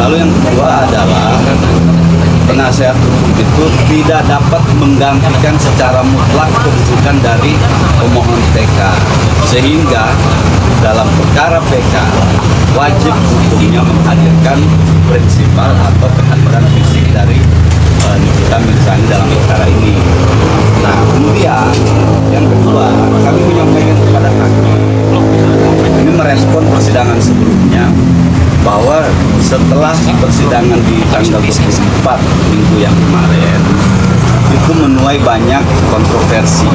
Lalu yang kedua adalah penasihat hukum itu tidak dapat menggantikan secara mutlak kedudukan dari pemohon PK, sehingga dalam perkara PK wajib hukumnya menghadirkan prinsipal atau kehadiran fisik dari Nikita Mirzani dalam perkara ini. Nah, kemudian yang kedua, kami menyampaikan kepada hakim, ini merespon persidangan sebelumnya, bahwa setelah persidangan di tanggal 24 minggu yang kemarin itu menuai banyak kontroversi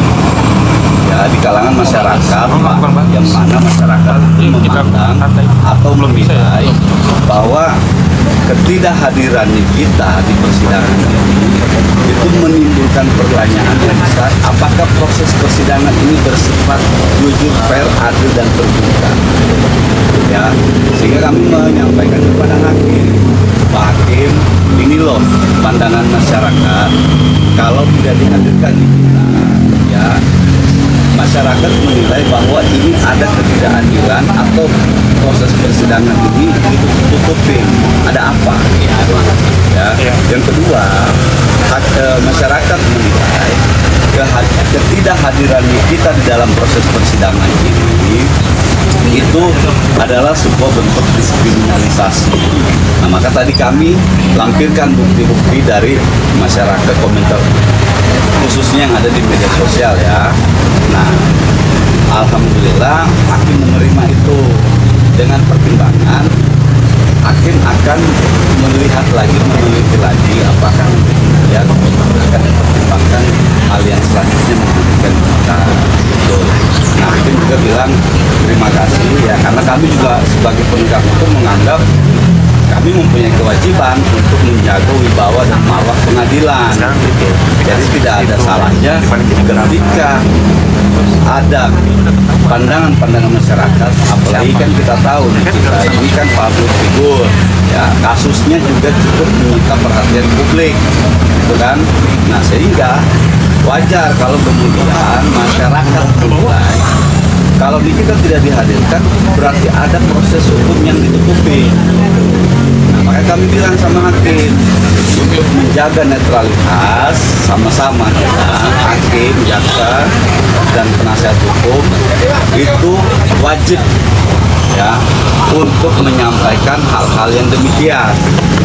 ya di kalangan masyarakat, yang mana masyarakat itu memandang atau menilai bahwa ketidakhadiran kita di persidangan ini itu menimbulkan pertanyaan yang besar, apakah proses persidangan ini bersifat jujur, fair, adil, dan terbuka ya, sehingga kami menyampaikan kepada hakim, Pak Hakim, ini loh pandangan masyarakat, kalau tidak dihadirkan di kita ya, masyarakat menilai bahwa ini ada ketidakadilan atau proses persidangan ini ditutup-tutupin, ada apa ya. Yang kedua, masyarakat menilai ketidakhadiran kita di dalam proses persidangan ini itu adalah sebuah bentuk diskriminalisasi. Nah, maka tadi kami lampirkan bukti-bukti dari masyarakat, komentar khususnya yang ada di media sosial ya. Nah, alhamdulillah hakim menerima itu. Dengan pertimbangan, hakim akan melihat lagi, meneliti lagi apakah kemudian akan dipertimbangkan hal yang selanjutnya memberikan kita. Nah, hakim juga bilang terima kasih ya, karena kami juga sebagai penegak hukum menganggap kami mempunyai kewajiban untuk menjaga wibawa dan marwah pengadilan. Jadi tidak ada salahnya ketika ada pandangan-pandangan masyarakat, apalagi kan kita tahu kita ini kan public figure ya, kasusnya juga cukup menyita perhatian publik gitu kan. Nah, sehingga wajar kalau kemudian masyarakat menilai kalau kita tidak dihadirkan berarti ada proses hukum yang ditutupi. Nah, maka kami bilang sama hakim untuk menjaga netralitas sama-sama ya, hakim, jaksa, dan penasihat hukum itu wajib ya untuk menyampaikan hal-hal yang demikian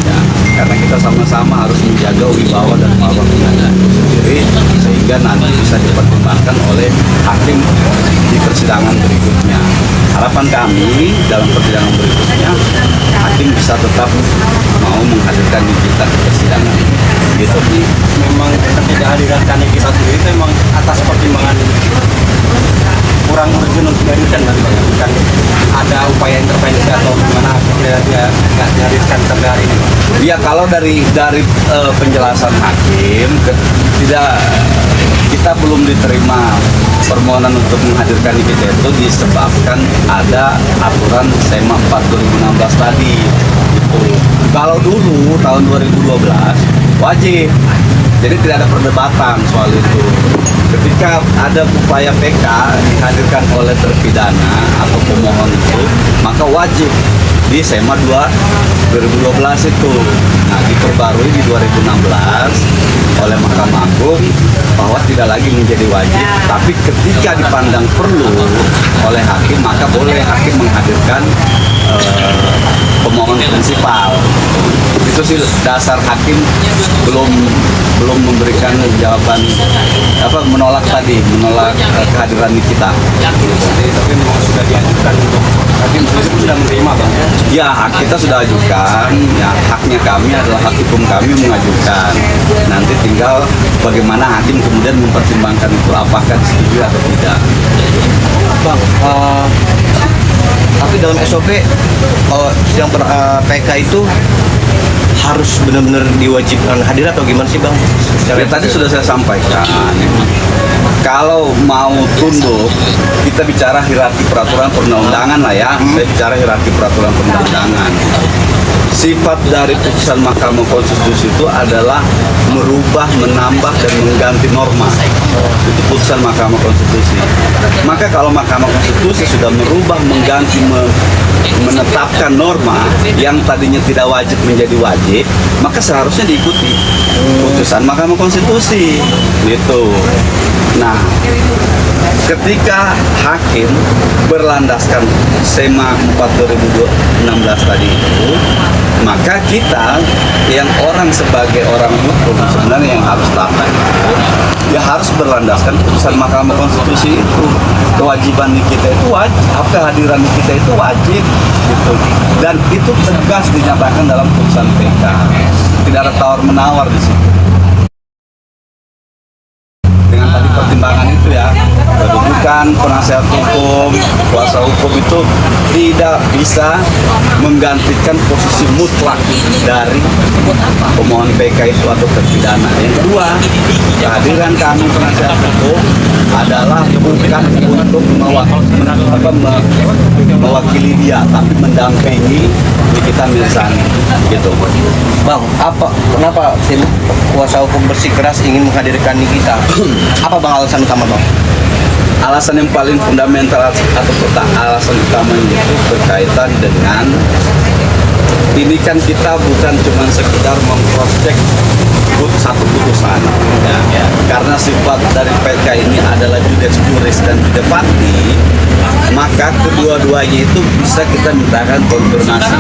ya, karena kita sama-sama harus menjaga wibawa dan marwah pengadilan itu sendiri, sehingga nanti bisa dipertimbangkan oleh hakim di persidangan berikutnya. Harapan kami dalam persidangan berikutnya hakim bisa tetap mau menghadirkan kita ke persidangan gitu. Memang ketidakhadiran kita sendiri itu memang atas pertimbangan kurang urgen untuk dihadirkan, kan ada upaya intervensi atau gimana akhirnya dia nggak dihadirkan sampai hari ini? Iya, kalau dari penjelasan hakim kita belum diterima permohonan untuk menghadirkan kita itu disebabkan ada aturan SEMA 4 2016 tadi gitu. Kalau dulu tahun 2012 wajib, jadi tidak ada perdebatan soal itu. Ketika ada upaya PK dihadirkan oleh terpidana atau pemohon itu, maka wajib di SEMA 2012 itu. Nah, diperbarui di 2016 oleh Mahkamah Agung bahwa tidak lagi menjadi wajib, tapi ketika dipandang perlu oleh hakim, maka boleh hakim menghadirkan pemohon prinsipal. Itu sih dasar hakim belum memberikan jawaban menolak kehadiran kita. Tapi memang sudah diajukan untuk hakim sendiri sudah menerima bang ya? Ya, hak kita sudah ajukan. Ya, haknya kami adalah hak hukum kami mengajukan. Nanti tinggal bagaimana hakim kemudian mempertimbangkan itu, apakah disetujui atau tidak. Bang, tapi dalam SOP sidang PK itu harus benar-benar diwajibkan hadir atau gimana sih bang? Ya, tadi sudah saya sampaikan, kalau mau tunduk kita bicara hierarki peraturan perundang-undangan lah ya. Saya bicara hierarki peraturan perundang-undangan. sifat dari putusan Mahkamah Konstitusi itu adalah merubah, menambah, dan mengganti norma. Itu putusan Mahkamah Konstitusi. Maka kalau Mahkamah Konstitusi sudah merubah, mengganti, menetapkan norma yang tadinya tidak wajib menjadi wajib, maka seharusnya diikuti putusan Mahkamah Konstitusi. Gitu. Nah, ketika hakim berlandaskan SEMA 4 2016 tadi itu, maka kita yang orang sebagai orang hukum sebenarnya yang harus taat, ya harus berlandaskan putusan Mahkamah Konstitusi itu. Kewajiban kita itu wajib, kehadiran kita itu wajib, gitu. Dan itu tegas dinyatakan dalam putusan PK. Tidak ada tawar menawar di situ. Dengan tadi pertimbangan itu ya, kedudukan penasihat hukum, kuasa hukum itu tidak bisa menggantikan posisi mutlak dari pemohon PK itu atau terpidana. Yang kedua, kehadiran kami penasihat hukum adalah bukan untuk mewakili dia, tapi mendampingi Nikita Mirzani, gitu. Bang, kenapa tim kuasa hukum bersikeras ingin menghadirkan Nikita? Apa bang alasan utama bang? Alasan yang paling fundamental atau alasan utamanya itu berkaitan dengan ini kan kita bukan cuma sekedar memproses satu putusan, ya. Karena sifat dari PK ini adalah judex juris dan jude facti, maka kedua-duanya itu bisa kita mintakan konfirmasi.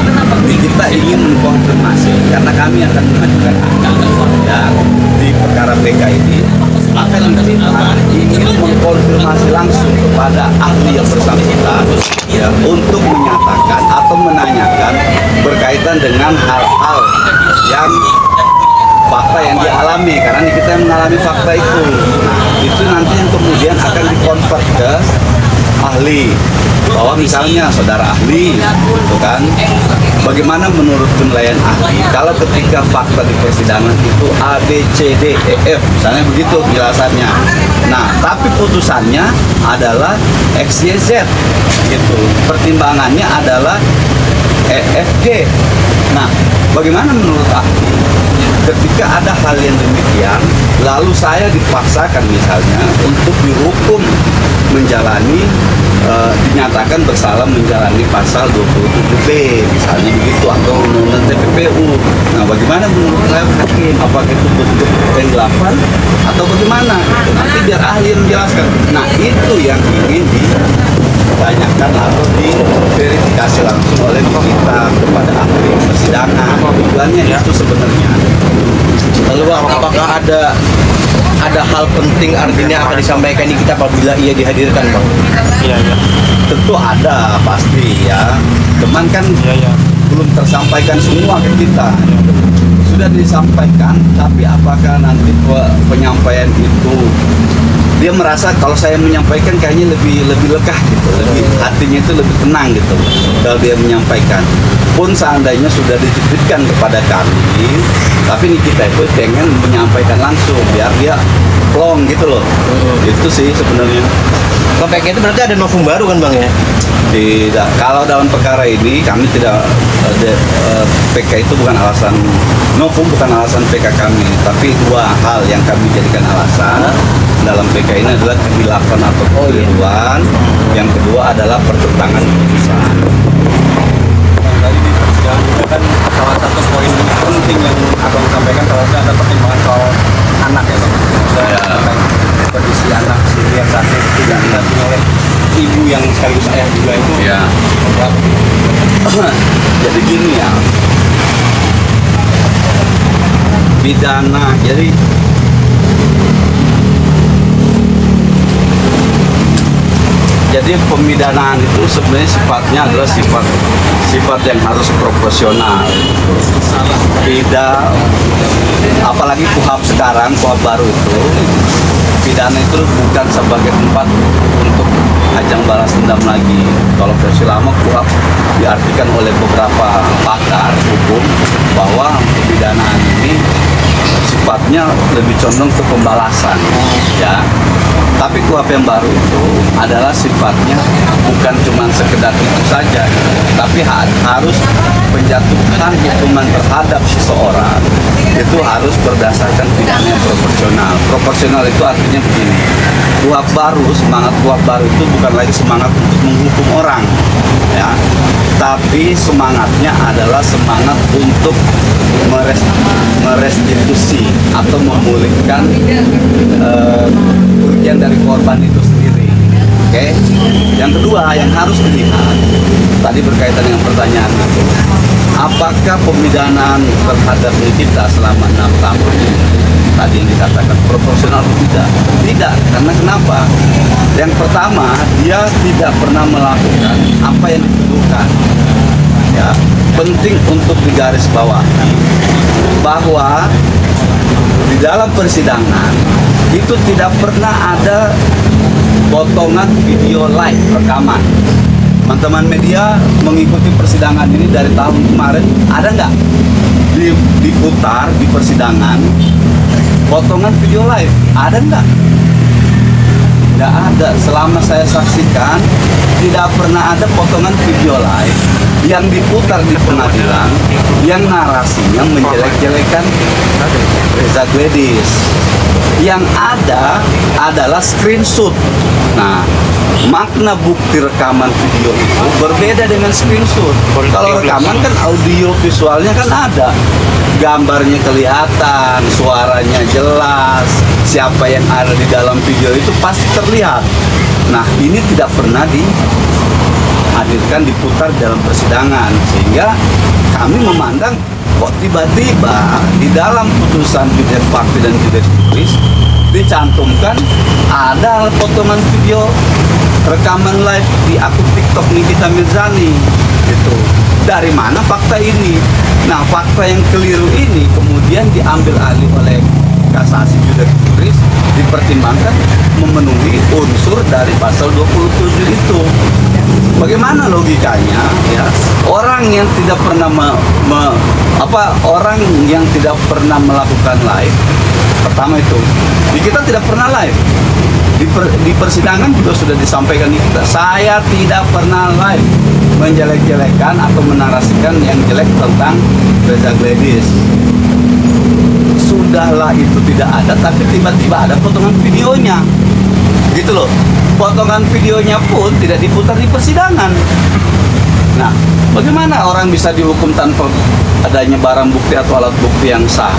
Kita ingin mengkonfirmasi karena kami akan mengajukan ya, di perkara PK ini, maka kita ingin mengkonfirmasi langsung kepada ahli yang bersangkutan ya, untuk menyatakan atau menanyakan berkaitan dengan hal-hal yang fakta yang dialami, karena kita yang mengalami fakta itu. Nah, itu nanti yang kemudian akan dikonvert ke ahli, bahwa misalnya saudara ahli, gitu kan, bagaimana menurut penilaian ahli kalau ketika fakta di persidangan itu A, B, C, D, E, F, misalnya begitu penjelasannya. Nah, tapi putusannya adalah X, Y, Z, gitu. Pertimbangannya adalah E, F, G. Nah, bagaimana menurut ahli ketika ada hal yang demikian, lalu saya dipaksakan misalnya untuk dihukum menjalani, dinyatakan bersalah menjalani pasal 27B misalnya begitu, atau undang-undang TPPU. Nah, bagaimana menurut saya hakim? Apakah itu bentuk penggelapan atau bagaimana? Nanti biar ahli yang menjelaskan. Nah, itu yang ingin ditanyakan atau diverifikasi langsung oleh kita kepada ahli persidangan. Tujuannya itu sebenarnya. Lalu bang, apakah ada hal penting artinya akan disampaikan Nikita apabila ia dihadirkan bang? Iya. Tentu ada, pasti ya. Cuman kan belum tersampaikan semua ke kita. Sudah disampaikan, tapi apakah nanti penyampaian itu dia merasa kalau saya menyampaikan kayaknya lebih lega gitu, lebih hatinya itu lebih tenang gitu kalau dia menyampaikan. Pun seandainya sudah dititipkan kepada kami, tapi ini kita itu pengen menyampaikan langsung biar dia plong gitu loh. Itu sih sebenarnya. Kalau PK itu berarti ada novum baru kan bang ya? Tidak, kalau dalam perkara ini kami tidak PK itu bukan alasan novum, bukan alasan PK kami, tapi dua hal yang kami jadikan alasan dalam PK ini adalah kehilafan atau kekeliruan. Yang kedua adalah pertentangan putusan. Tadi di persidangan juga kan salah satu poin penting yang abang sampaikan salah satu ada pertimbangan soal anak ya bang. Kondisi anak si Ria Sate tidak didampingi oleh ibu yang sekaligus ayah juga itu. Ya. Jadi gini ya, pidana. Jadi pemidanaan itu sebenarnya sifatnya adalah sifat yang harus proporsional. Tidak, apalagi KUHP sekarang, KUHP baru itu, pidana itu bukan sebagai tempat untuk ajang balas dendam lagi. Kalau versi lama KUHP diartikan oleh beberapa pakar hukum bahwa pemidanaan ini sifatnya lebih condong ke pembalasan, ya. Tapi KUHP yang baru itu adalah sifatnya bukan cuma sekedar itu saja, tapi harus menjatuhkan hukuman terhadap seseorang itu harus berdasarkan pidana yang proporsional. Proporsional itu artinya begini, KUHP baru, semangat KUHP baru itu bukan lagi semangat untuk menghukum orang, ya, tapi semangatnya adalah semangat untuk merestitusi atau memulihkan kerugian dari korban itu sendiri. Oke. Yang kedua yang harus dilihat tadi berkaitan dengan pertanyaan itu, apakah pemidanaan terhadap kita selama 6 tahun ini tadi yang dikatakan proporsional atau tidak? Tidak, karena kenapa? Yang pertama, dia tidak pernah melakukan apa yang dituduhkan. Ya, penting untuk digarisbawahi bahwa di dalam persidangan itu tidak pernah ada potongan video live rekaman. Teman-teman media mengikuti persidangan ini dari tahun kemarin, ada nggak diputar di persidangan potongan video live? Ada nggak? Nggak ada. Selama saya saksikan tidak pernah ada potongan video live yang diputar di pengadilan yang narasinya menjelek-jelekan Reza Gledis. Yang ada adalah screenshot. Nah, makna bukti rekaman video itu berbeda dengan screenshot. Kalau rekaman kan audio visualnya kan ada, gambarnya kelihatan, suaranya jelas, siapa yang ada di dalam video itu pasti terlihat. Nah, ini tidak pernah dihadirkan, diputar dalam persidangan, sehingga kami memandang kok tiba-tiba di dalam putusan judek fakti dan judek tulis dicantumkan ada potongan video rekaman live di akun TikTok Nikita Mirzani gitu. Dari mana fakta ini? Nah, fakta yang keliru ini kemudian diambil alih oleh kasasi judek tulis, dipertimbangkan memenuhi unsur dari pasal 27 itu. Bagaimana logikanya, ya? Orang yang tidak pernah orang yang tidak pernah melakukan live, pertama itu kita tidak pernah live di persidangan juga sudah disampaikan di kita, saya tidak pernah live menjelek-jelekan atau menarasikan yang jelek tentang Reza Gledis. Sudahlah itu tidak ada, tapi tiba-tiba ada potongan videonya gitu loh. Potongan videonya pun tidak diputar di persidangan. Nah, bagaimana orang bisa dihukum tanpa adanya barang bukti atau alat bukti yang sah?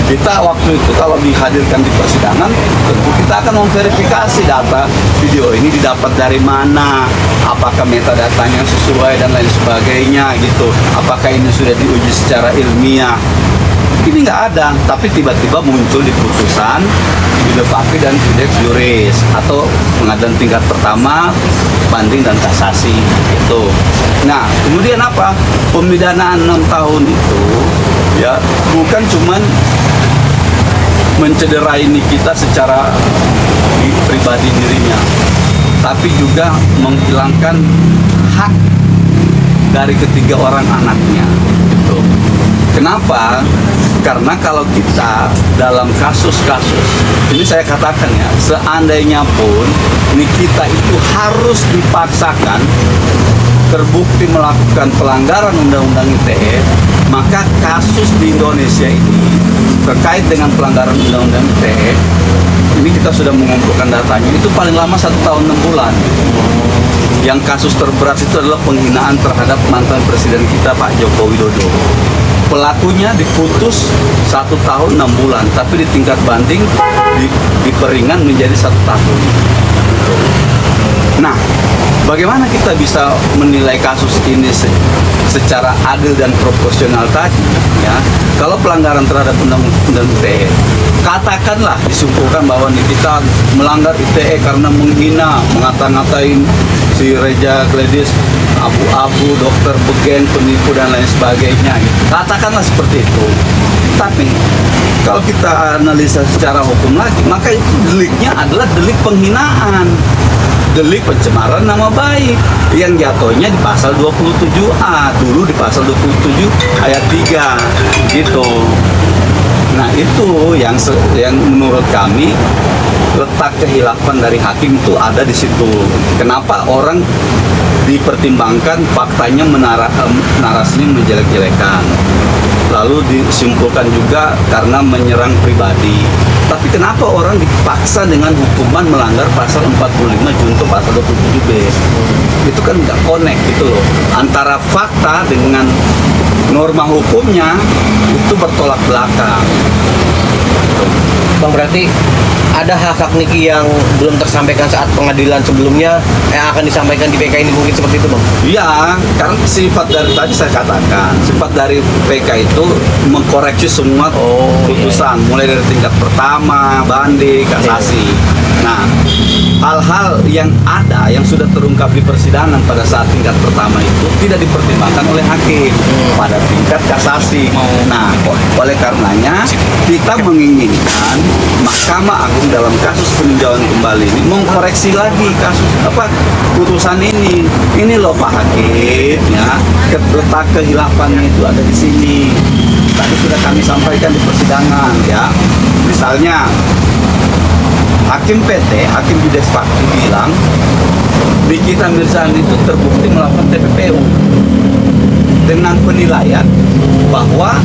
Kita waktu itu kalau dihadirkan di persidangan, tentu kita akan memverifikasi data video ini didapat dari mana, apakah metadatanya sesuai dan lain sebagainya gitu. Apakah ini sudah diuji secara ilmiah? Ini nggak ada, tapi tiba-tiba muncul di putusan judek fakti dan judek juris atau pengadilan tingkat pertama, banding dan kasasi itu. Nah, kemudian apa? Pemidanaan 6 tahun itu ya bukan cuman mencederai Nikita secara pribadi dirinya, tapi juga menghilangkan hak dari ketiga orang anaknya gitu. Kenapa? Karena kalau kita dalam kasus-kasus ini saya katakan ya, seandainya pun Nikita itu harus dipaksakan terbukti melakukan pelanggaran Undang-Undang ITE, maka kasus di Indonesia ini terkait dengan pelanggaran Undang-Undang ITE ini kita sudah mengumpulkan datanya, itu paling lama 1 tahun 6 bulan. Yang kasus terberat itu adalah penghinaan terhadap mantan presiden kita Pak Joko Widodo. Pelakunya diputus 1 tahun 6 bulan, tapi di tingkat banding diperingan menjadi 1 tahun. Nah, bagaimana kita bisa menilai kasus ini secara adil dan proporsional tadi? Ya, kalau pelanggaran terhadap Undang-Undang ITE, katakanlah disimpulkan bahwa Nikita melanggar ITE karena menghina, ngata-ngatain si Reza Gledis, abu-abu, dokter begen, penipu dan lain sebagainya. Katakanlah seperti itu. Tapi kalau kita analisa secara hukum lagi, maka itu deliknya adalah delik penghinaan, delik pencemaran nama baik yang jatuhnya di pasal 27A, dulu di pasal 27 ayat 3 gitu. Nah itu yang menurut kami letak kehilafan dari hakim itu ada di situ. Kenapa orang dipertimbangkan faktanya narasinya menjelek-jelekan, lalu disimpulkan juga karena menyerang pribadi. Tapi kenapa orang dipaksa dengan hukuman melanggar pasal 45 junto pasal 27B? Itu kan nggak connect gitu loh. Antara fakta dengan norma hukumnya itu bertolak belakang. Bang, berarti ada hak-hak Niki yang belum tersampaikan saat pengadilan sebelumnya yang akan disampaikan di PK ini, mungkin seperti itu, Bang? Iya, karena sifat dari tadi saya katakan, sifat dari PK itu mengkoreksi semua putusan, mulai dari tingkat pertama, banding, kasasi. Nah, hal-hal yang ada yang sudah terungkap di persidangan pada saat tingkat pertama itu tidak dipertimbangkan oleh hakim pada tingkat kasasi. Nah, oleh karenanya kita menginginkan Mahkamah Agung dalam kasus peninjauan kembali ini mengkoreksi lagi kasus putusan ini. Ini loh Pak Hakim, ya, letak kehilafannya itu ada di sini. Tadi sudah kami sampaikan di persidangan, ya. Misalnya Hakim PT, Hakim Bides Fakti bilang Nikita Mirzani itu terbukti melakukan TPPU dengan penilaian bahwa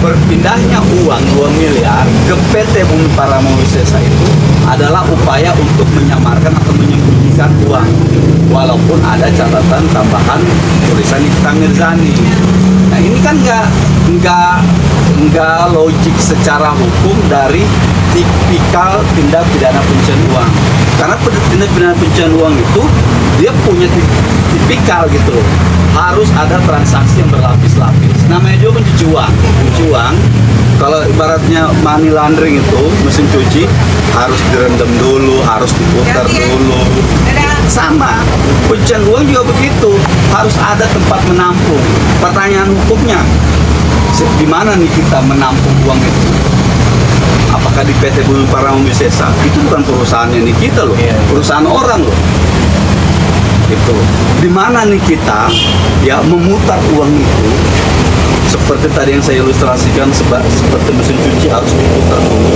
berpindahnya uang 2 miliar ke PT Bumi Paramo Wisesa itu adalah upaya untuk menyamarkan atau menyembunyikan uang, walaupun ada catatan tambahan tulisan Nikita Mirzani. Nah ini kan nggak logik secara hukum dari tipikal tindak pidana pencucian uang. Karena tindak pidana pencucian uang itu dia punya tipikal gitu loh. Harus ada transaksi yang berlapis-lapis. Namanya juga pencuci uang. Pencuci uang, kalau ibaratnya money laundering itu mesin cuci harus direndam dulu, harus diputar dulu. Sama, pencucian uang juga begitu. Harus ada tempat menampung. Pertanyaan hukumnya, di mana nih kita menampung uang itu? Apakah di PT Bumi Paramo Wisesa? Itu bukan perusahaannya nih kita loh, perusahaan orang loh. Gitu. Di mana nih kita ya memutar uang itu? Seperti tadi yang saya ilustrasikan seperti mesin cuci harus diputar dulu.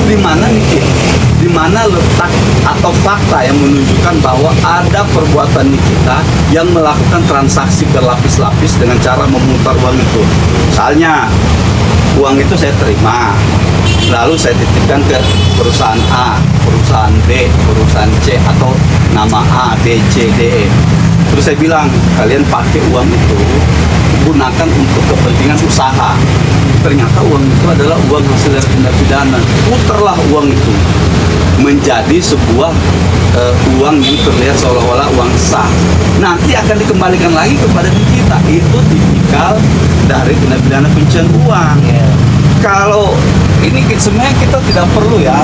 Di mana nih kita? Di mana letak atau fakta yang menunjukkan bahwa ada perbuatan kita yang melakukan transaksi berlapis-lapis dengan cara memutar uang itu? Misalnya uang itu saya terima, lalu saya titipkan ke perusahaan A, perusahaan B, perusahaan C, atau nama A, B, C, D, E. Terus saya bilang, kalian pakai uang itu, gunakan untuk kepentingan usaha. Ternyata uang itu adalah uang hasil dari tindak pidana. Putarlah uang itu menjadi sebuah uang yang terlihat seolah-olah uang sah. Nanti akan dikembalikan lagi kepada diri kita. Itu tipikal dari tindak pidana pencucian uang. Kalau ini sebenarnya kita tidak perlu ya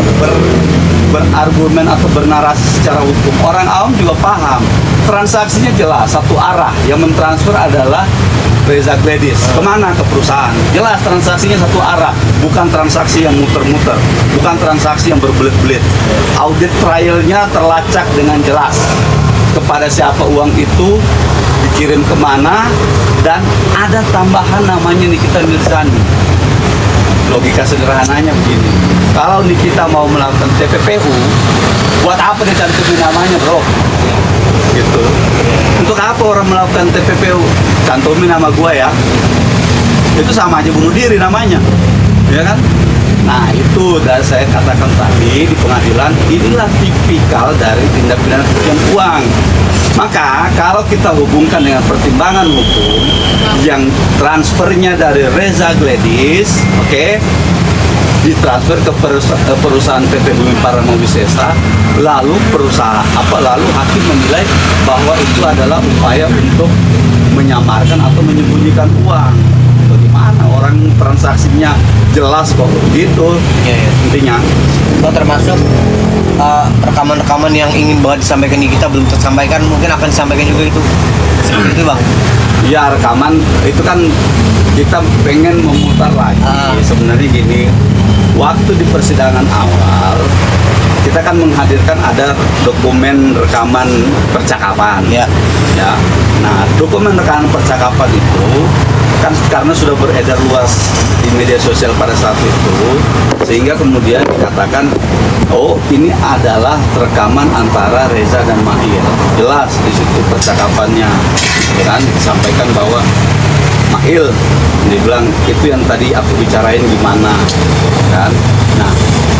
berargumen atau bernarasi secara hukum. Orang awam juga paham. Transaksinya jelas, satu arah. Yang mentransfer adalah Reza Gladys. Kemana? Ke perusahaan. Jelas transaksinya satu arah. Bukan transaksi yang muter-muter. Bukan transaksi yang berbelit-belit. Audit trialnya terlacak dengan jelas. Kepada siapa uang itu, dikirim kemana, dan ada tambahan namanya Nikita Mirzani. Logika sederhananya begini, kalau Nikita mau melakukan TPPU, buat apa dia cantumin namanya, bro? Gitu. Untuk apa orang melakukan TPPU? Cantumin nama gua ya. Itu sama aja bunuh diri namanya, ya kan? Nah itu dan saya katakan tadi di pengadilan, inilah tipikal dari tindak pidana pencucian uang. Maka kalau kita hubungkan dengan pertimbangan hukum yang transfernya dari Reza Gladys, oke, ditransfer ke perusahaan PT Bumi Paramo Wisesa, lalu lalu hakim menilai bahwa itu adalah upaya untuk menyamarkan atau menyembunyikan uang. Bagaimana orang transaksinya jelas kok begitu? Intinya Termasuk rekaman-rekaman yang ingin banget disampaikan di kita belum tersampaikan, mungkin akan disampaikan juga itu. Seperti itu, Bang. ya rekaman itu kan kita pengen memutar lagi. Sebenarnya gini, waktu di persidangan awal kita kan menghadirkan ada dokumen rekaman percakapan. Ya. Nah, dokumen rekaman percakapan itu kan karena sudah beredar luas di media sosial pada saat itu, sehingga kemudian dikatakan, oh ini adalah rekaman antara Reza dan Mahir. Jelas di situ percakapannya, kan disampaikan bahwa Mahil, dia bilang itu yang tadi aku bicarain gimana, kan? Nah,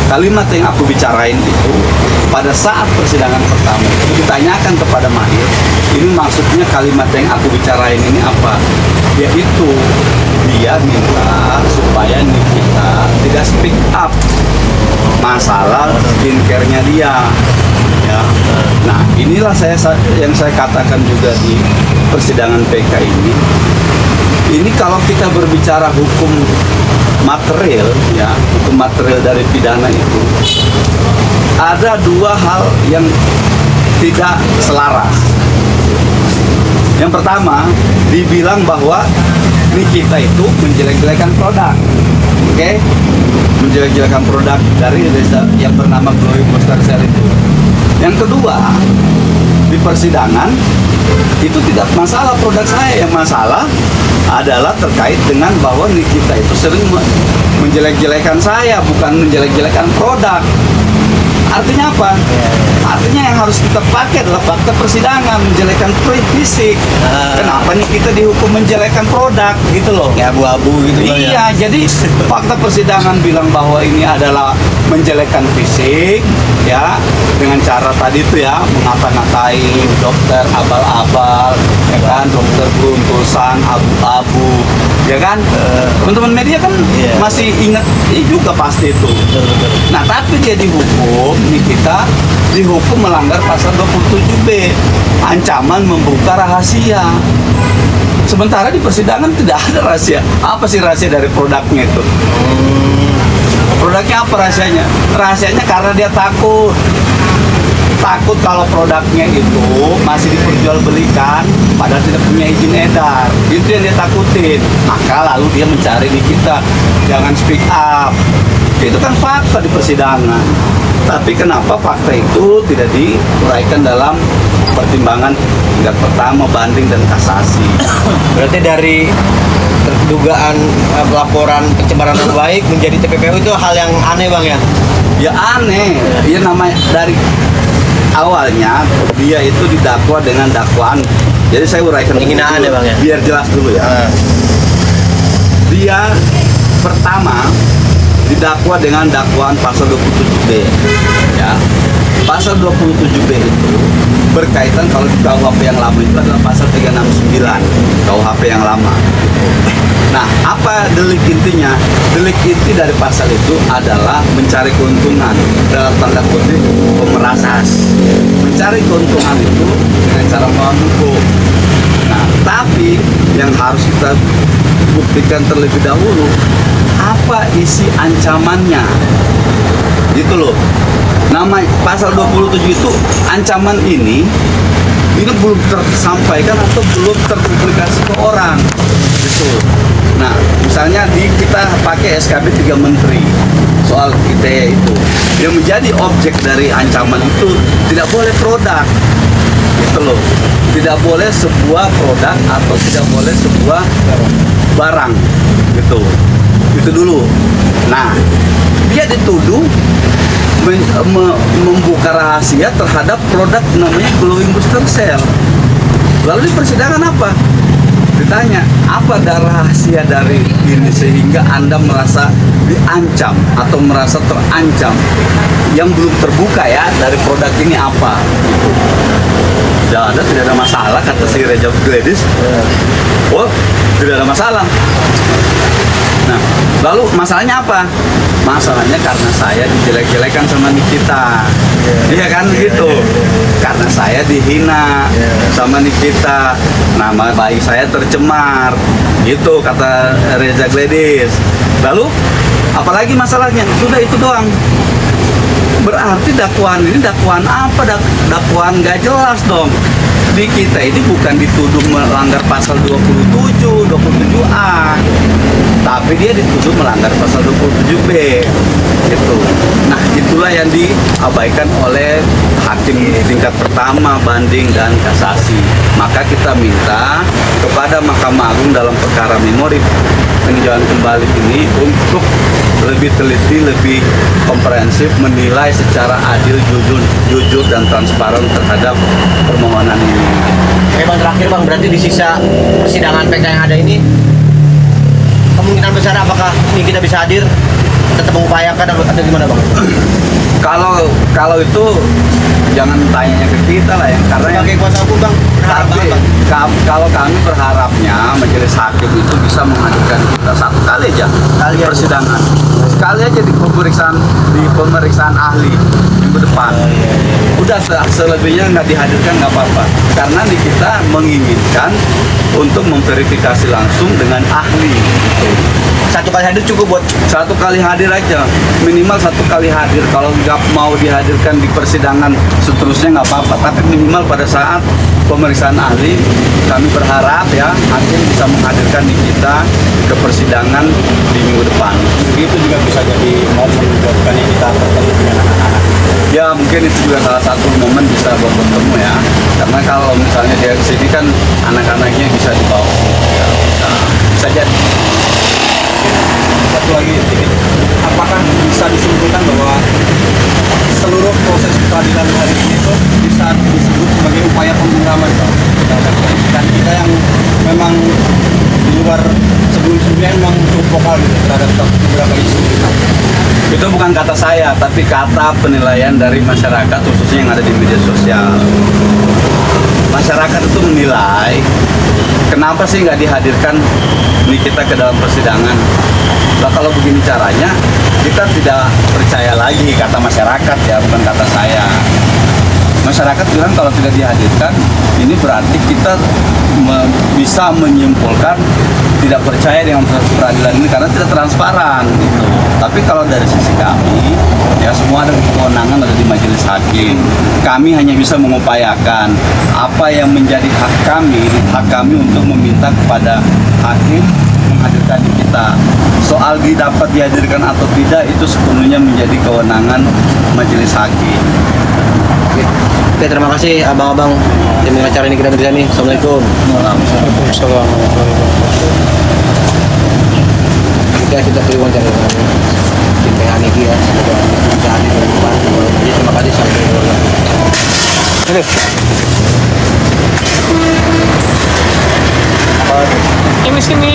kalimat yang aku bicarain itu pada saat persidangan pertama itu ditanyakan kepada Mahil, ini maksudnya kalimat yang aku bicarain ini apa? Yaitu dia minta supaya Nikita tidak speak up masalah skincare-nya dia. Ya. Nah, inilah yang saya katakan juga di persidangan PK ini. Ini kalau kita berbicara hukum material, ya, hukum material dari pidana itu ada dua hal yang tidak selaras. Yang pertama, dibilang bahwa Nikita itu menjelek-jelekan produk, oke? Menjelek-jelekan produk dari Reza yang bernama Glowing Booster Cell itu. Yang kedua, di persidangan itu tidak masalah produk saya, yang masalah adalah terkait dengan bahwa Nikita itu sering menjelek-jelekan saya, bukan menjelek-jelekan produk. Artinya apa? Artinya yang harus kita pakai adalah fakta persidangan, menjelekkan fisik. Kenapa nih kita dihukum menjelekkan produk gitu loh? Ya abu-abu gitu loh ya. Iya, jadi fakta persidangan bilang bahwa ini adalah menjelekkan fisik, ya, dengan cara tadi itu ya, mengata-ngatain dokter abal-abal, ya kan, dokter beruntusan abu-abu, ya kan? Teman-teman media kan masih ingat juga pasti itu. Nah, tapi dia dihukum, Nikita dihukum melanggar pasal 27B, ancaman membuka rahasia. Sementara di persidangan tidak ada rahasia. Apa sih rahasia dari produknya itu? Produknya apa rahasianya? Rahasianya karena dia takut kalau produknya itu masih diperjualbelikan padahal tidak punya izin edar. Itu yang dia takutin. Maka lalu dia mencari di kita, jangan speak up. Itu kan fakta di persidangan. Tapi kenapa fakta itu tidak diuraikan dalam pertimbangan tingkat pertama, banding, dan kasasi? Berarti dari dugaan laporan pencemaran nama baik menjadi TPPU itu hal yang aneh Bang ya? Ya aneh. Ya namanya dari awalnya dia itu didakwa dengan dakwaan. Jadi saya uraikan penghinaan ya Bang ya? Biar jelas dulu ya. Dia pertama didakwa dengan dakwaan pasal 27B, ya. Pasal 27B itu berkaitan kalau di KUHP yang lama itu adalah pasal 369 KUHP yang lama. Nah, apa delik intinya? Delik inti dari pasal itu adalah mencari keuntungan, dalam tanda kutip pemerasan. Mencari keuntungan itu dengan cara melawan hukum. Nah, tapi yang harus kita buktikan terlebih dahulu, apa isi ancamannya, gitu loh. Nama pasal 27 itu ancaman ini belum tersampaikan atau belum terpublikasi ke orang, gitu. Nah, misalnya kita pakai SKB 3 Menteri soal ITE itu, yang menjadi objek dari ancaman itu tidak boleh produk, gitu loh. Tidak boleh sebuah produk atau tidak boleh sebuah barang, gitu. Itu dulu. Nah, dia dituduh membuka rahasia terhadap produk namanya Glowing Booster Cell. Lalu di persidangan apa? Ditanya, apa ada rahasia dari ini sehingga Anda merasa diancam atau merasa terancam? Yang belum terbuka ya dari produk ini apa? Tidak ada masalah, kata si Reza Gladys. Oh, tidak ada masalah. Nah, lalu masalahnya apa? Masalahnya karena saya dijelek-jelekan sama Nikita. Iya kan gitu. Karena saya dihina sama Nikita. Nama baik saya tercemar. Gitu kata Reza Gladys. Lalu apalagi masalahnya? Sudah itu doang. Berarti dakwaan ini dakwaan apa? Dakwaan nggak jelas dong. Di kita ini bukan dituduh melanggar pasal 27A, tapi dia dituduh melanggar pasal 27B. Gitu. Nah, itulah yang diabaikan oleh hakim tingkat pertama, banding dan kasasi. Maka kita minta kepada Mahkamah Agung dalam perkara memori peninjauan kembali ini untuk lebih teliti, lebih komprehensif menilai secara adil, jujur dan transparan terhadap permohonan ini. Oke bang, terakhir bang, berarti di sisa persidangan PK yang ada ini kemungkinan besar apakah ini kita bisa hadir, tetap mengupayakan atau gimana bang? Kalau itu jangan tanya ke kita lah ya, karena yang Sebagai kuasa hukum bang, berharap tapi banget bang. kalau kami berharapnya majelis hakim itu bisa menghadirkan kita satu kali aja Kali aja. persidangan, sekali aja di pemeriksaan ahli minggu depan. Udah selebihnya nggak dihadirkan nggak apa-apa, karena di kita menginginkan untuk memverifikasi langsung dengan ahli. Satu kali hadir cukup buat Satu kali hadir aja, minimal satu kali hadir. Kalau nggak mau dihadirkan di persidangan seterusnya nggak apa-apa, tapi minimal pada saat pemeriksaan ahli kami berharap ya hakim bisa menghadirkan di kita ke persidangan di minggu depan. Itu juga bisa jadi momen buat kita bertemu dengan anak-anak. Ya mungkin itu juga salah satu momen bisa bertemu ya, karena kalau misalnya dia kesini kan anak-anaknya bisa dibawa, ya, bisa jadi. Satu lagi sedikit, apakah bisa disimpulkan bahwa seluruh proses peradilan hari ini itu bisa disebut sebagai upaya pembungkaman terhadap pendidikan kita yang memang di luar sebelum-sebelumnya memang cukup vokal gitu terhadap beberapa isu kita. Itu bukan kata saya, tapi kata penilaian dari masyarakat khususnya yang ada di media sosial. Masyarakat itu menilai kenapa sih nggak dihadirkan Nikita ke dalam persidangan. Nah, kalau begini caranya kita tidak percaya lagi, kata masyarakat ya, bukan kata saya. Masyarakat bilang kalau tidak dihadirkan ini berarti kita bisa menyimpulkan tidak percaya dengan proses peradilan ini karena tidak transparan gitu. Tapi kalau dari sisi kami ya semua ada kewenangan ada di majelis hakim. Kami hanya bisa mengupayakan apa yang menjadi hak kami untuk meminta kepada hakim menghadirkan kita. Soal dapat dihadirkan atau tidak itu sepenuhnya menjadi kewenangan majelis hakim. Oke, terima kasih abang-abang tim pengacara ini kita di sini. Assalamualaikum. Waalaikumsalam. Kita pilih wawancara dengan tim PH Niki ya. Semoga bisa hadir di depan. Jadi terima kasih sampai jumpa. Ini sini.